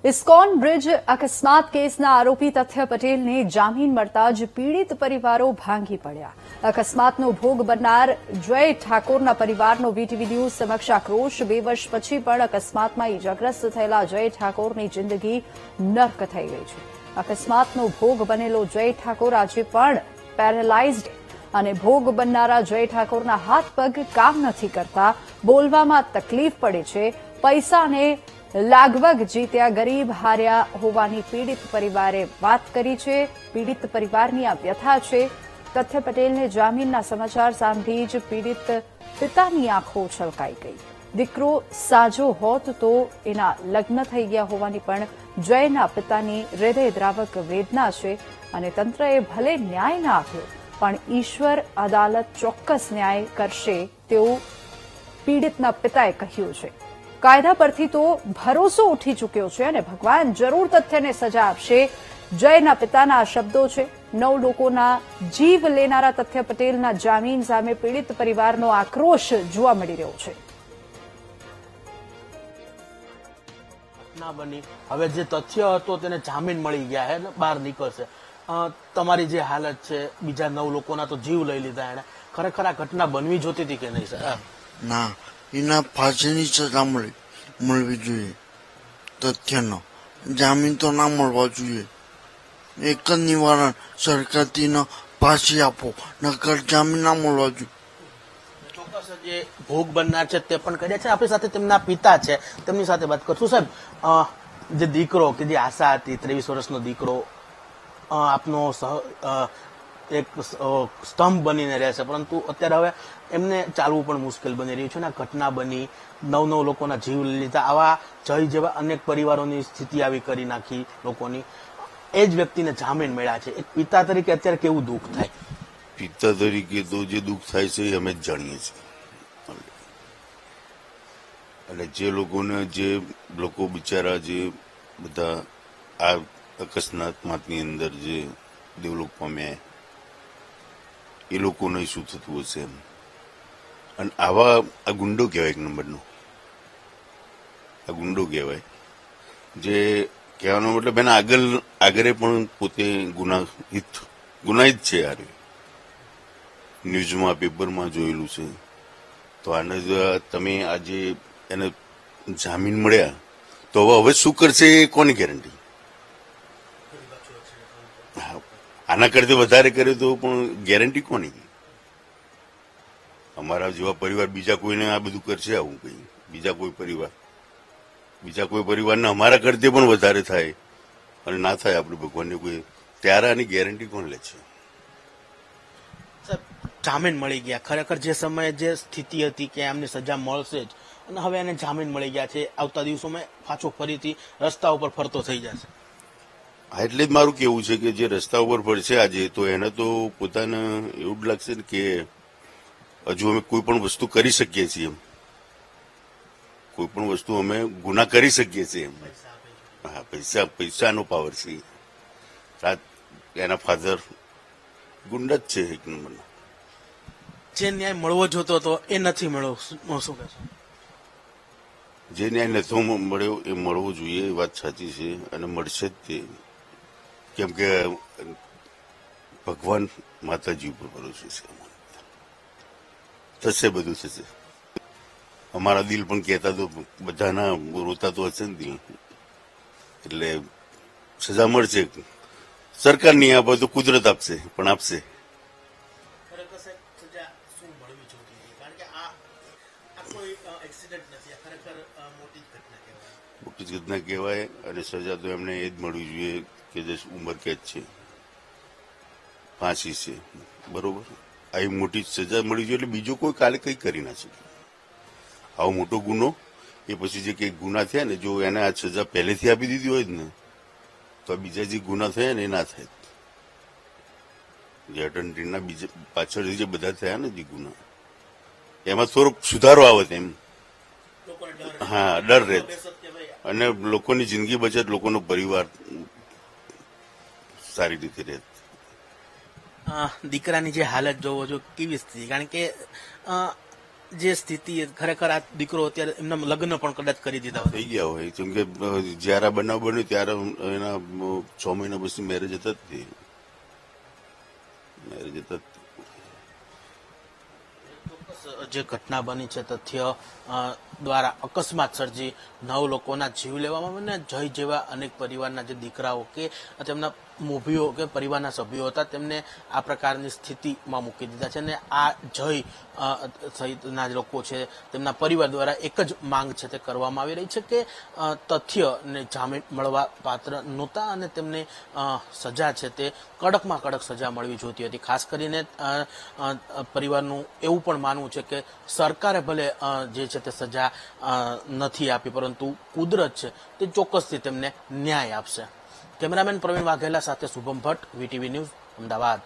ISKCON bridge અકસ્માત કેસના આરોપી તથ્ય પટેલને જામીન મળતા જ પીડિત પરિવારો ભાંગી પડ્યા। અકસ્માતનો ભોગ બનનાર જય ઠાકોરના પરિવારનો વીટીવી ન્યૂઝ સમક્ષ આક્રોશ। 2 વર્ષ પછી પણ અકસ્માતમાં ઇજાગ્રસ્ત થયેલા જય ઠાકોરની જિંદગી નર્ક થઈ ગઈ છે। અકસ્માતનો ભોગ બનેલો જય ઠાકોર આજે પણ પેરેલાઇઝડ અને ભોગ બનનારા જય ઠાકોરના હાથ પગ કામ નથી કરતા, બોલવામાં તકલીફ પડે છે, પૈસાને લાગવગ જીત્યા ગરીબ હાર્યા હોવાની પીડિત પરિવારે વાત કરી છે। પીડિત પરિવારની આ વ્યથા છે। તથ્ય પટેલને જામીનના સમાચાર સાંભળી જ પીડિત પિતાની આંખો છલકાઈ ગઈ। દીકરો સાજો હોત તો એના લગ્ન થઈ ગયા હોવાની પણ જયના પિતાની હૃદયદ્રાવક વેદના છે અને તંત્રએ ભલે ન્યાય ના આપ્યો પણ ઈશ્વર અદાલત ચોક્કસ ન્યાય કરશે તેવું પીડિતના પિતાએ કહ્યું છે। કાયદા પરથી તો ભરોસો ઉઠી ચૂક્યો છે અને ભગવાન જરૂર તથ્યને સજા આપશે। જયના પિતાના આ શબ્દો છે। 9 લોકોના જીવ લેનારા તથ્ય પટેલના જામીન સામે પીડિત પરિવારનો આક્રોશ જોવા મળી રહ્યો છે। બની હવે જે તથ્ય હતો તેને જામીન મળી ગયા છે, બહાર નીકળશે। તમારી જે હાલત છે, બીજા 9 લોકોના તો જીવ લઈ લીધા એને, ખરેખર આ ઘટના બનવી જોતી હતી કે નહીં સર? ના, એના ફાંસીની સજા મળવી જોઈએ। તથ્યનો જામીન તો ના મળવા જોઈએ। એક જ નિવારણ સરકારથી ફાંસી આપો, નકર જામીન ના મળવા જોઈએ। ચોક્કસ જે ભોગ બનનાર છે તે પણ કર્યા છે। આપણી સાથે તેમના પિતા છે, તેમની સાથે વાત કરશું। સાહેબ, જે દીકરો કે જે આશા હતી, 23 વર્ષનો દીકરો આપનો એક સ્તંભ બનીને રહેશે, પરંતુ અત્યારે હવે એમને ચાલવું પણ મુશ્કેલ બની રહ્યું છે ને આ ઘટના બની, 9 લોકોના જીવ લઈ લીધા, આવા જય જેવા અનેક પરિવારોની સ્થિતિ આવી કરી નાખી લોકોની, એ જ વ્યક્તિને જામીન મળ્યા છે। એક પિતા તરીકે અત્યારે કેવું દુઃખ થાય? પિતા તરીકે તો જે દુઃખ થાય છે એ અમે જ જાણીએ છીએ। અને જે લોકો બિચારા જે બધા આ અકસ્માતની અંદર જે દેવલોક પામ્યા એ લોકોને શું થતું હશે એમ। અને આ ગુંડો કહેવાય, એક નંબરનો આ ગુંડો કહેવાય, જે કહેવાનો મતલબ એના આગળ પણ પોતે ગુનાહિત છે યાર। ન્યૂઝમાં પેપરમાં જોયેલું છે। તો આને તમે આજે એને જામીન મળ્યા તો હવે શું કરશે એ કોની ગેરંટી? આના કરતા વધારે કરે તો પણ ગેરંટી કોની? અમારા જેવા પરિવાર બીજા કોઈને આ બધું કરશે આવું કઈ? બીજા કોઈ પરિવારને અમારા કરતે પણ વધારે થાય અને ના થાય આપણે ભગવાનને કોઈ, ત્યારે આની ગેરંટી કોણ લે છે? જામીન મળી ગયા, ખરેખર જે સમયે જે સ્થિતિ હતી કે એમને સજા મળશે જ, અને હવે એને જામીન મળી ગયા છે, આવતા દિવસોમાં પાછો ફરીથી રસ્તા ઉપર ફરતો થઈ જશે। એટલે જ મારું કેવું છે કે જે રસ્તા ઉપર ફરશે આજે, તો એને તો પોતાને એવું જ લાગશે ને કે હજુ અમે કોઈ પણ વસ્તુ કરી શકીએ છીએ એમ, કોઈ પણ વસ્તુ અમે ગુના કરી શકીએ છીએ એમ। હા, પૈસાનો પાવર છે। એના ફાધર ગુંડા જ છે એક નંબરના। જે ન્યાય મળવો જોતો હતો એ નથી મળ્યો, શું કહેશો? જે ન્યાય નતો મળ્યો એ મળવો જોઈએ, એ વાત સાચી છે, અને મળશે જ તે, કેમ કે ભગવાન માતાજી ઉપર ભરોસો છે। થશે, બધું થશે। અમારા દિલ પણ કહેતા તો બધાના રોતા તો હશે ને દિલ, એટલે સજા મળશે। સરકાર નહીં આપે તો કુદરત આપશે, પણ આપશે। મોટી ઘટના કહેવાય, અને સજા તો એમને એ જ મળવી જોઈએ કે જે ઉંમર કેદ છે, ફાંસી છે, બરોબર? આવી મોટી સજા મળવી જોઈએ, એટલે બીજો કોઈ કાલે કઈ કરી ના શકે। આવો મોટો ગુનો એ પછી જે કઈ ગુના થયા ને, જો એને આ સજા પહેલેથી આપી દીધી હોય જ ને, તો બીજા જે ગુના થયા ને એ ના થાય। જે અટન્ટીના બીજા પાછળથી જે બધા થયા ને જે ગુના, એમાં થોડોક સુધારો આવત એમ। હા, ડર રહેત, અને લોકોની જિંદગી બચત, લોકોનો પરિવાર સારી રીતે રહેત। દીકરાની જે હાલત જોવો છો, કેવી સ્થિતિ? કારણ કે જે સ્થિતિ ખરેખર આ દીકરો અત્યારે એમના લગ્ન પણ કદાચ કરી દીધા હોય. થઈ ગયા હોય કેમ કે જયારે આ બનાવ બન્યો ત્યારે એના 6 મહિના પછી મેરેજ હતા જ તે. મેરેજ હતા જ તે. જે ઘટના બની છે તથ્ય દ્વારા અકસ્માત સર્જી 9 લોકોના જીવ લેવામાં આવ્યા અને જય જેવા અનેક પરિવારના જે દીકરાઓ કે તેમના મોભીઓ કે પરિવારના સભ્યો હતા તેમને આ પ્રકારની સ્થિતિમાં મૂકી દીધા છે અને આ જય સહિતના લોકો છે તેમના પરિવાર દ્વારા એક જ માંગ છે તે કરવામાં આવી રહી છે કે તથ્યને જામીન મળવા પાત્ર નહોતા અને તેમને સજા છે તે કડકમાં કડક સજા મળવી જોઈતી હતી. ખાસ કરીને પરિવારનું એવું પણ માનવું છે કે સરકારે ભલે જે છે તે સજા નથી આપી પરંતુ કુદરત છે તે ચોક્કસથી તેમને ન્યાય આપશે. કેમેરામેન પ્રવીણ વાઘેલા સાથે શુભમ ભટ્ટ, વીટીવી ન્યૂઝ, અમદાવાદ.